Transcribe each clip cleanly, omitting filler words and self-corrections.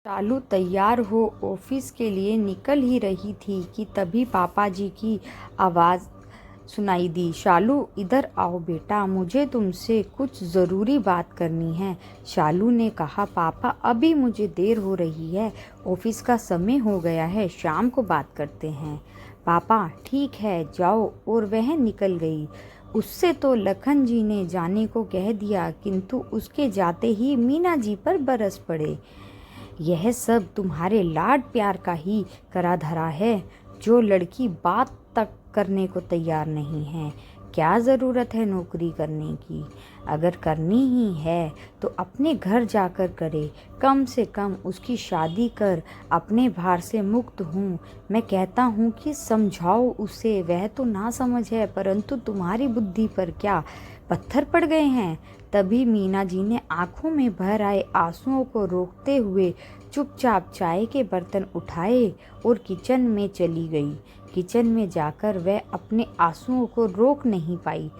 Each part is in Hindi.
शालू तैयार हो ऑफिस के लिए निकल ही रही थी कि तभी पापा जी की आवाज़ सुनाई दी। शालू, इधर आओ बेटा, मुझे तुमसे कुछ ज़रूरी बात करनी है। शालू ने कहा, पापा अभी मुझे देर हो रही है, ऑफिस का समय हो गया है, शाम को बात करते हैं। पापा ठीक है जाओ। और वह निकल गई। उससे तो लखन जी ने जाने को कह दिया, किंतु उसके जाते ही मीना जी पर बरस पड़े। यह सब तुम्हारे लाड प्यार का ही करा धरा है। जो लड़की बात तक करने को तैयार नहीं है, क्या ज़रूरत है नौकरी करने की। अगर करनी ही है तो अपने घर जाकर करे, कम से कम उसकी शादी कर, अपने भार से मुक्त हूँ। मैं कहता हूँ कि समझाओ उसे, वह तो ना समझ है, परंतु तुम्हारी बुद्धि पर क्या पत्थर पड़ गए हैं। तभी मीना जी ने आंखों में भर आए आंसुओं को रोकते हुए चुपचाप चाय के बर्तन उठाए और किचन में चली गई। किचन में जाकर वह अपने आंसुओं को रोक नहीं पाई।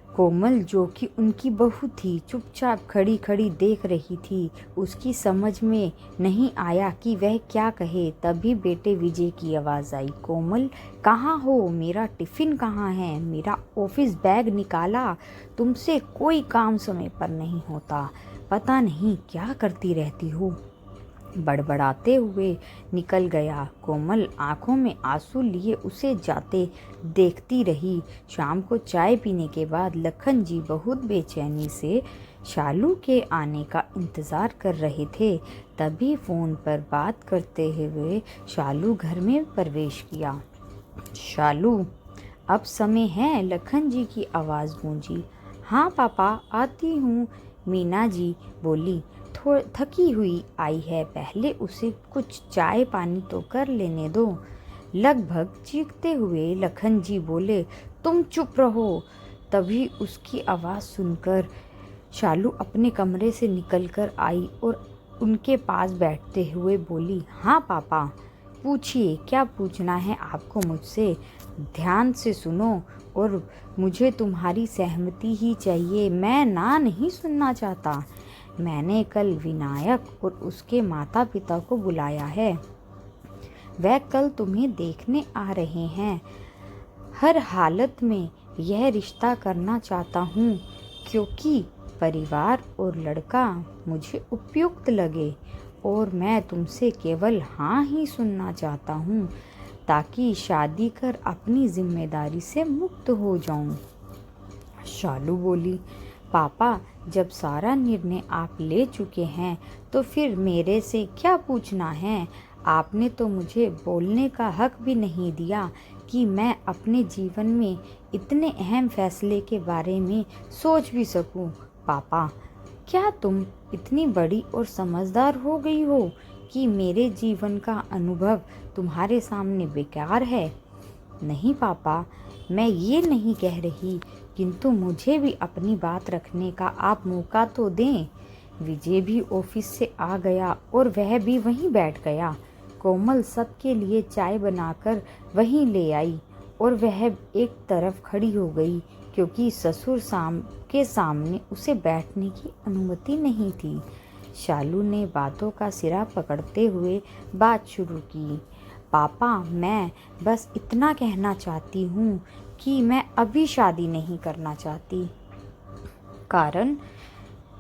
कोमल, जो कि उनकी बहू थी, चुपचाप खड़ी खड़ी देख रही थी। उसकी समझ में नहीं आया कि वह क्या कहे। तभी बेटे विजय की आवाज़ आई, कोमल कहाँ हो, मेरा टिफ़िन कहाँ है, मेरा ऑफिस बैग निकाला। तुमसे कोई काम समय पर नहीं होता, पता नहीं क्या करती रहती हो। बड़बड़ाते हुए निकल गया। कोमल आंखों में आंसू लिए उसे जाते देखती रही। शाम को चाय पीने के बाद लखन जी बहुत बेचैनी से शालू के आने का इंतज़ार कर रहे थे। तभी फ़ोन पर बात करते हुए शालू घर में प्रवेश किया। शालू, अब समय है, लखन जी की आवाज़ गूंजी। हाँ पापा, आती हूँ, मीना जी बोली। थकी हुई आई है, पहले उसे कुछ चाय पानी तो कर लेने दो। लगभग चीखते हुए लखन जी बोले, तुम चुप रहो। तभी उसकी आवाज़ सुनकर शालू अपने कमरे से निकलकर आई और उनके पास बैठते हुए बोली, हाँ पापा, पूछिए, क्या पूछना है आपको मुझसे। ध्यान से सुनो, और मुझे तुम्हारी सहमति ही चाहिए, मैं ना नहीं सुनना चाहता। मैंने कल विनायक और उसके माता पिता को बुलाया है, वह कल तुम्हें देखने आ रहे हैं। हर हालत में यह रिश्ता करना चाहता हूँ, क्योंकि परिवार और लड़का मुझे उपयुक्त लगे, और मैं तुमसे केवल हाँ ही सुनना चाहता हूँ, ताकि शादी कर अपनी जिम्मेदारी से मुक्त हो जाऊँ। शालू बोली, पापा, जब सारा निर्णय आप ले चुके हैं तो फिर मेरे से क्या पूछना है। आपने तो मुझे बोलने का हक भी नहीं दिया कि मैं अपने जीवन में इतने अहम फैसले के बारे में सोच भी सकूं। पापा, क्या तुम इतनी बड़ी और समझदार हो गई हो कि मेरे जीवन का अनुभव तुम्हारे सामने बेकार है। नहीं पापा, मैं ये नहीं कह रही, किंतु मुझे भी अपनी बात रखने का आप मौका तो दें। विजय भी ऑफिस से आ गया और वह भी वहीं बैठ गया। कोमल सबके लिए चाय बनाकर वहीं ले आई और वह एक तरफ खड़ी हो गई, क्योंकि ससुर के सामने उसे बैठने की अनुमति नहीं थी। शालू ने बातों का सिरा पकड़ते हुए बात शुरू की। पापा, मैं बस इतना कहना चाहती हूँ कि मैं अभी शादी नहीं करना चाहती, कारण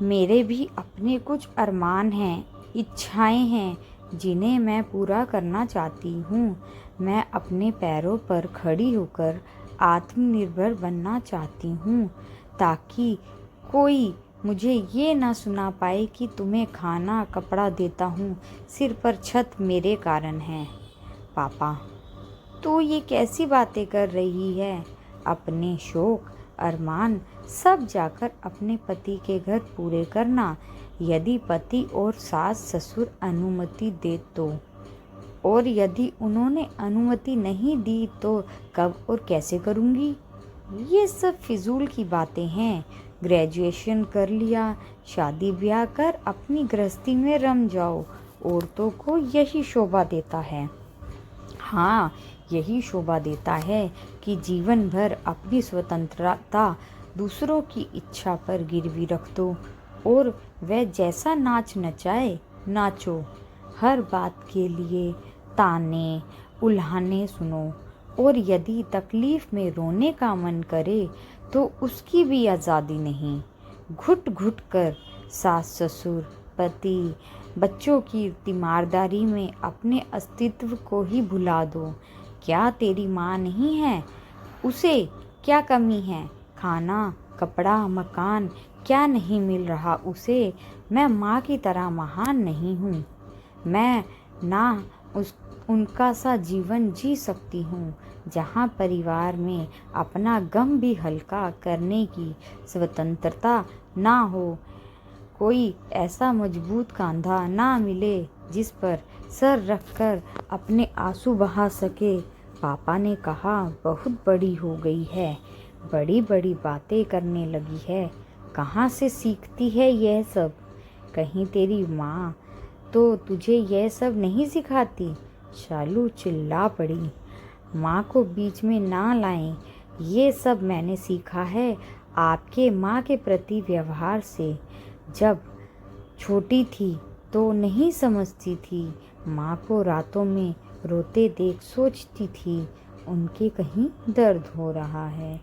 मेरे भी अपने कुछ अरमान हैं, इच्छाएं हैं, जिन्हें मैं पूरा करना चाहती हूँ। मैं अपने पैरों पर खड़ी होकर आत्मनिर्भर बनना चाहती हूँ, ताकि कोई मुझे ये ना सुना पाए कि तुम्हें खाना कपड़ा देता हूँ, सिर पर छत मेरे कारण है। पापा, तू ये कैसी बातें कर रही है। अपने शौक अरमान सब जाकर अपने पति के घर पूरे करना, यदि पति और सास ससुर अनुमति दे तो, और यदि उन्होंने अनुमति नहीं दी तो कब और कैसे करूँगी। ये सब फिजूल की बातें हैं। ग्रेजुएशन कर लिया, शादी ब्याह कर अपनी गृहस्थी में रम जाओ, औरतों को यही शोभा देता है। हाँ, यही शोभा देता है कि जीवन भर अपनी स्वतंत्रता दूसरों की इच्छा पर गिरवी रख दो, और वह जैसा नाच नचाए नाचो। हर बात के लिए ताने उल्हाने सुनो, और यदि तकलीफ में रोने का मन करे तो उसकी भी आज़ादी नहीं। घुट घुट कर सास ससुर पति बच्चों की तीमारदारी में अपने अस्तित्व को ही भुला दो। क्या तेरी माँ नहीं है? उसे क्या कमी है? खाना कपड़ा मकान क्या नहीं मिल रहा उसे? मैं माँ की तरह महान नहीं हूँ। मैं ना उनका सा जीवन जी सकती हूँ जहाँ परिवार में अपना गम भी हल्का करने की स्वतंत्रता ना हो। कोई ऐसा मजबूत कंधा ना मिले जिस पर सर रखकर अपने आंसू बहा सके। पापा ने कहा, बहुत बड़ी हो गई है, बड़ी बड़ी बातें करने लगी है। कहाँ से सीखती है यह सब? कहीं तेरी माँ तो तुझे यह सब नहीं सिखाती? शालू चिल्ला पड़ी। माँ को बीच में ना लाएं, ये सब मैंने सीखा है आपके माँ के प्रति व्यवहार से। जब छोटी थी तो नहीं समझती थी। माँ को रातों में रोते देख सोचती थी उनके कहीं दर्द हो रहा है।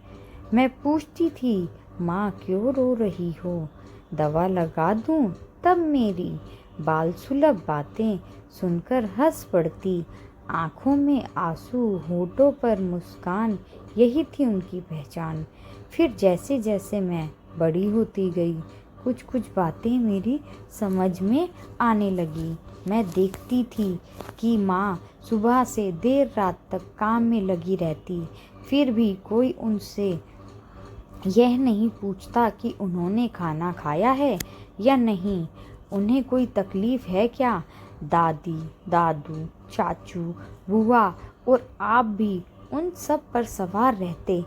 मैं पूछती थी, माँ क्यों रो रही हो? दवा लगा दूँ तब? मेरी बाल सुलभ बातें सुनकर हंस पड़ती। आँखों में आंसू, होठों पर मुस्कान, यही थी उनकी पहचान। फिर जैसे जैसे मैं बड़ी होती गई कुछ कुछ बातें मेरी समझ में आने लगी। मैं देखती थी कि माँ सुबह से देर रात तक काम में लगी रहती, फिर भी कोई उनसे यह नहीं पूछता कि उन्होंने खाना खाया है या नहीं, उन्हें कोई तकलीफ है क्या। दादी दादू चाचू बुआ और आप भी उन सब पर सवार रहते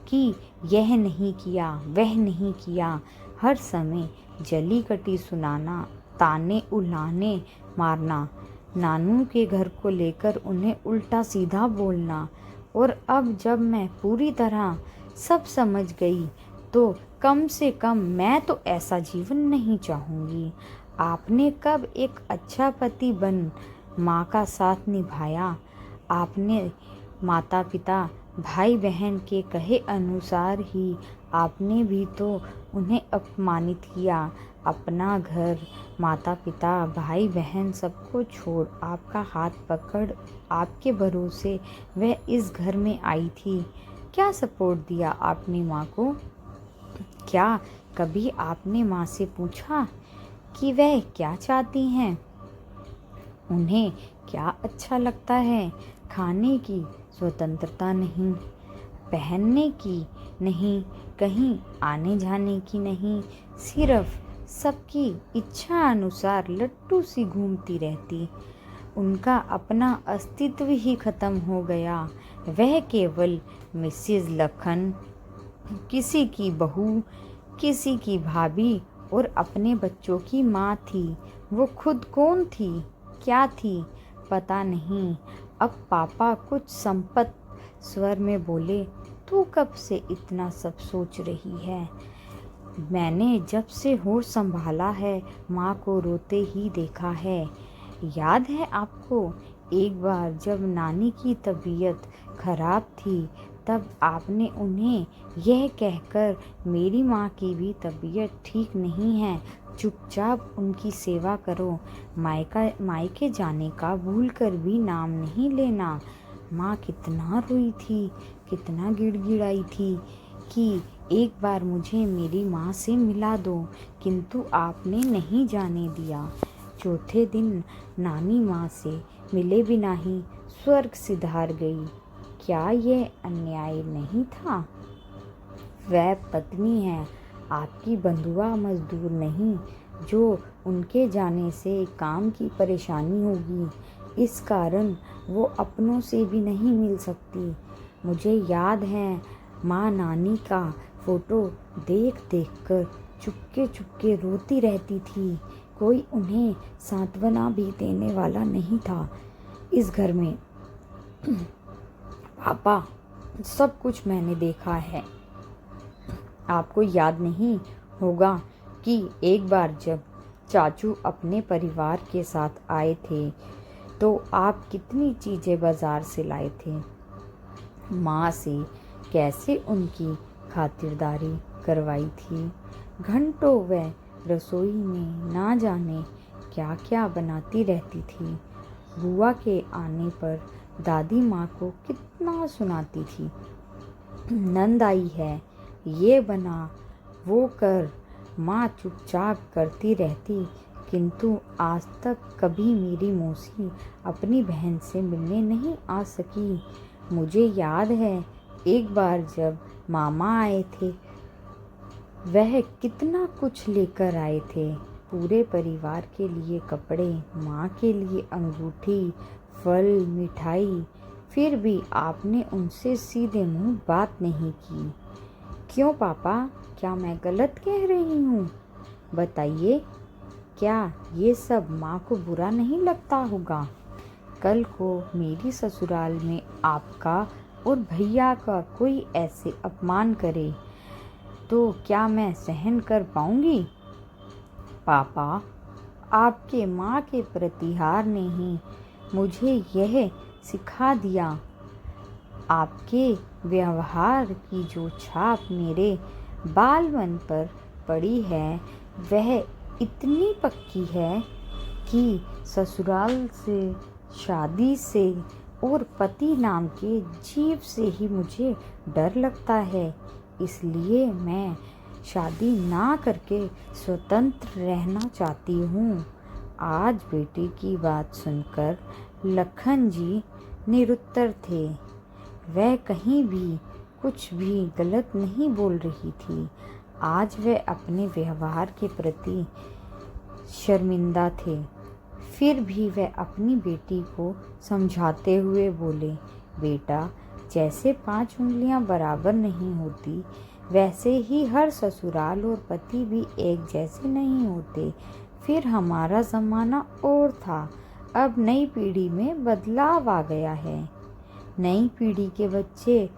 कि यह नहीं किया वह नहीं किया। हर समय जली कटी सुनाना, ताने उल्हाने मारना, नानू के घर को लेकर उन्हें उल्टा सीधा बोलना। और अब जब मैं पूरी तरह सब समझ गई तो कम से कम मैं तो ऐसा जीवन नहीं चाहूँगी। आपने कब एक अच्छा पति बन माँ का साथ निभाया? आपने माता पिता भाई बहन के कहे अनुसार ही आपने भी तो उन्हें अपमानित किया। अपना घर माता पिता भाई बहन सबको छोड़ आपका हाथ पकड़ आपके भरोसे वह इस घर में आई थी। क्या सपोर्ट दिया आपने माँ को? क्या कभी आपने माँ से पूछा कि वह क्या चाहती हैं? उन्हें क्या अच्छा लगता है? खाने की स्वतंत्रता नहीं, पहनने की नहीं, कहीं आने जाने की नहीं, सिर्फ सबकी इच्छा अनुसार लट्टू सी घूमती रहती। उनका अपना अस्तित्व ही खत्म हो गया। वह केवल मिसेस लखन, किसी की बहू, किसी की भाभी और अपने बच्चों की माँ थी। वो खुद कौन थी, क्या थी, पता नहीं। अब पापा कुछ संपत स्वर में बोले, तू कब से इतना सब सोच रही है? मैंने जब से होश संभाला है माँ को रोते ही देखा है। याद है आपको एक बार जब नानी की तबीयत खराब थी तब आपने उन्हें यह कहकर मेरी माँ की भी तबीयत ठीक नहीं है, चुपचाप उनकी सेवा करो, मायके जाने का भूल कर भी नाम नहीं लेना। माँ कितना रोई थी, कितना गिड़गिड़ाई थी कि एक बार मुझे मेरी माँ से मिला दो, किंतु आपने नहीं जाने दिया। चौथे दिन नानी माँ से मिले बिना ही स्वर्ग सिधार गई। क्या ये अन्याय नहीं था? वह पत्नी है, आपकी बंधुआ मजदूर नहीं, जो उनके जाने से काम की परेशानी होगी, इस कारण वो अपनों से भी नहीं मिल सकती। मुझे याद है माँ नानी का फोटो देख देख कर चुपके चुपके रोती रहती थी। कोई उन्हें सांत्वना भी देने वाला नहीं था इस घर में। पापा, सब कुछ मैंने देखा है। आपको याद नहीं होगा कि एक बार जब चाचू अपने परिवार के साथ आए थे तो आप कितनी चीज़ें बाजार से लाए थे। माँ से कैसे उनकी खातिरदारी करवाई थी। घंटों वह रसोई में ना जाने क्या क्या बनाती रहती थी। बुआ के आने पर दादी माँ को कितना सुनाती थी। नंद आई है, ये बना वो कर। माँ चुपचाप करती रहती, किंतु आज तक कभी मेरी मौसी अपनी बहन से मिलने नहीं आ सकी। मुझे याद है एक बार जब मामा आए थे, वह कितना कुछ लेकर आए थे। पूरे परिवार के लिए कपड़े, माँ के लिए अंगूठी, फल, मिठाई। फिर भी आपने उनसे सीधे मुंह बात नहीं की। क्यों पापा, क्या मैं गलत कह रही हूँ? बताइए, क्या ये सब माँ को बुरा नहीं लगता होगा? कल को मेरी ससुराल में आपका और भैया का कोई ऐसे अपमान करे तो क्या मैं सहन कर पाऊंगी? पापा, आपके माँ के प्रतिहार ने ही मुझे यह सिखा दिया। आपके व्यवहार की जो छाप मेरे बालमन पर पड़ी है, वह इतनी पक्की है कि ससुराल से, शादी से और पति नाम के जीव से ही मुझे डर लगता है। इसलिए मैं शादी ना करके स्वतंत्र रहना चाहती हूँ। आज बेटी की बात सुनकर लखन जी निरुत्तर थे। वह कहीं भी कुछ भी गलत नहीं बोल रही थी। आज वह अपने व्यवहार के प्रति शर्मिंदा थे। फिर भी वह अपनी बेटी को समझाते हुए बोले, बेटा, जैसे 5 उंगलियां बराबर नहीं होती, वैसे ही हर ससुराल और पति भी एक जैसे नहीं होते। फिर हमारा ज़माना और था, अब नई पीढ़ी में बदलाव आ गया है। नई पीढ़ी के बच्चे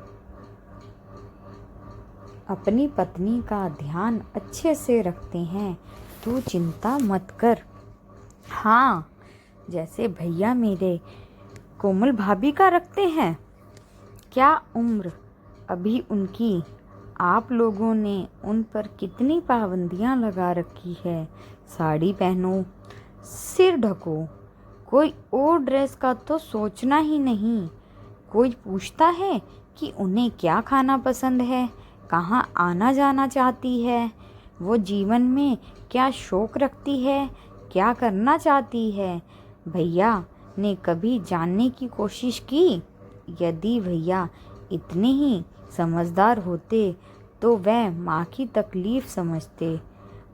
अपनी पत्नी का ध्यान अच्छे से रखते हैं, तू चिंता मत कर। हाँ, जैसे भैया मेरे कोमल भाभी का रखते हैं। क्या उम्र अभी उनकी, आप लोगों ने उन पर कितनी पाबंदियां लगा रखी है। साड़ी पहनो, सिर ढको, कोई और ड्रेस का तो सोचना ही नहीं। कोई पूछता है कि उन्हें क्या खाना पसंद है, कहाँ आना जाना चाहती है, वो जीवन में क्या शौक रखती है, क्या करना चाहती है। भैया ने कभी जानने की कोशिश की? यदि भैया इतने ही समझदार होते तो वह माँ की तकलीफ़ समझते,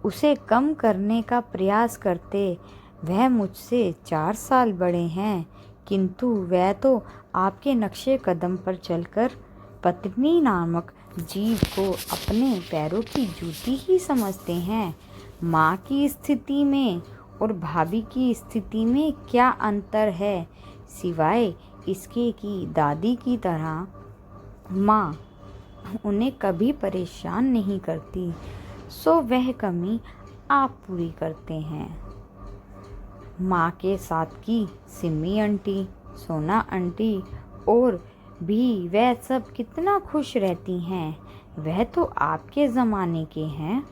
उसे कम करने का प्रयास करते। वह मुझसे 4 साल बड़े हैं, किंतु वह तो आपके नक्शे कदम पर चलकर पत्नी नामक जीव को अपने पैरों की जूती ही समझते हैं। माँ की स्थिति में और भाभी की स्थिति में क्या अंतर है, सिवाय इसके कि दादी की तरह माँ उन्हें कभी परेशान नहीं करती, सो वह कमी आप पूरी करते हैं। माँ के साथ की सिमी आंटी, सोना आंटी और भी वह सब कितना खुश रहती हैं। वह तो आपके ज़माने के हैं।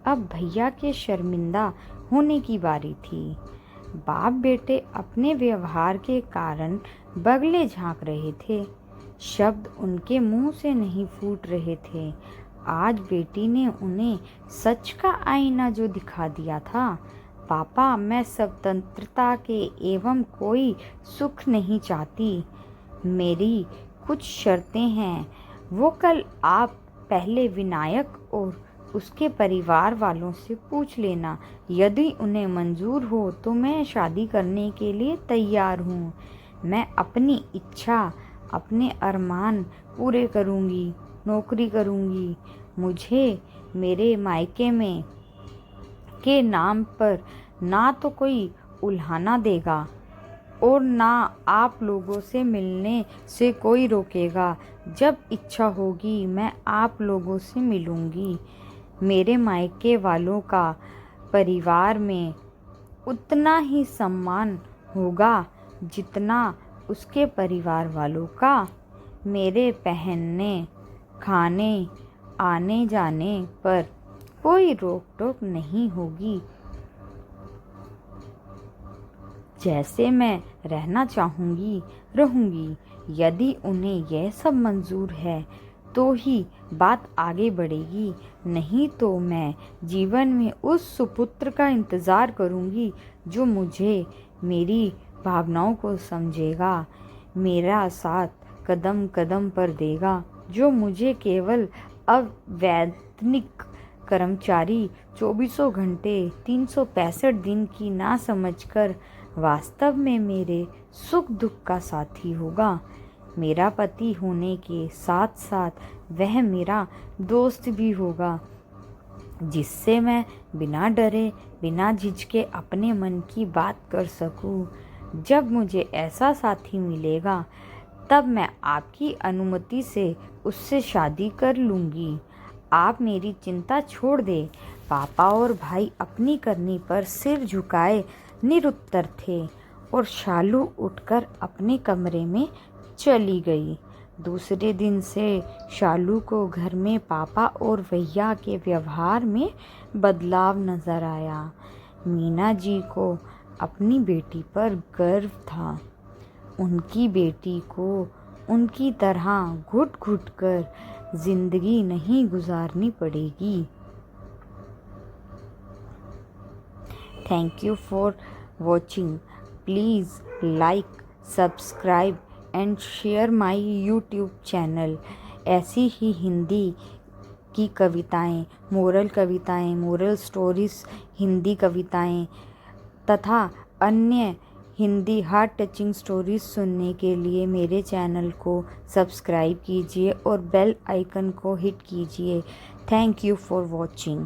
अब भैया के शर्मिंदा होने की बारी थी। बाप बेटे अपने व्यवहार के कारण बगले झांक रहे थे। शब्द उनके मुंह से नहीं फूट रहे थे। आज बेटी ने उन्हें सच का आईना जो दिखा दिया था। पापा, मैं स्वतंत्रता के एवं कोई सुख नहीं चाहती। मेरी कुछ शर्तें हैं, वो कल आप पहले विनायक और उसके परिवार वालों से पूछ लेना। यदि उन्हें मंजूर हो तो मैं शादी करने के लिए तैयार हूँ। मैं अपनी इच्छा, अपने अरमान पूरे करूँगी, नौकरी करूँगी। मुझे मेरे मायके में के नाम पर ना तो कोई उल्हाना देगा और ना आप लोगों से मिलने से कोई रोकेगा। जब इच्छा होगी मैं आप लोगों से मिलूँगी। मेरे मायके वालों का परिवार में उतना ही सम्मान होगा जितना उसके परिवार वालों का। मेरे पहनने, खाने, आने जाने पर कोई रोक टोक नहीं होगी। जैसे मैं रहना चाहूँगी रहूँगी। यदि उन्हें यह सब मंजूर है तो ही बात आगे बढ़ेगी, नहीं तो मैं जीवन में उस सुपुत्र का इंतज़ार करूँगी जो मुझे, मेरी भावनाओं को समझेगा, मेरा साथ कदम कदम पर देगा, जो मुझे केवल अवैतनिक कर्मचारी 24 घंटे 365 दिन की ना समझकर वास्तव में मेरे सुख दुख का साथी होगा। मेरा पति होने के साथ साथ वह मेरा दोस्त भी होगा, जिससे मैं बिना डरे बिना झिझके अपने मन की बात कर सकूं। जब मुझे ऐसा साथी मिलेगा तब मैं आपकी अनुमति से उससे शादी कर लूँगी। आप मेरी चिंता छोड़ दें। पापा और भाई अपनी करनी पर सिर झुकाए निरुत्तर थे और शालू उठकर अपने कमरे में चली गई। दूसरे दिन से शालू को घर में पापा और भैया के व्यवहार में बदलाव नजर आया। मीना जी को अपनी बेटी पर गर्व था। उनकी बेटी को उनकी तरह घुट घुट कर जिंदगी नहीं गुजारनी पड़ेगी। Thank you for watching. Please like, subscribe and share my YouTube channel. ऐसी ही हिंदी की कविताएं, मोरल स्टोरीज, हिंदी कविताएं तथा अन्य हिंदी हार्ट टचिंग स्टोरीज सुनने के लिए मेरे चैनल को सब्सक्राइब कीजिए और बेल आइकन को हिट कीजिए। Thank you for watching.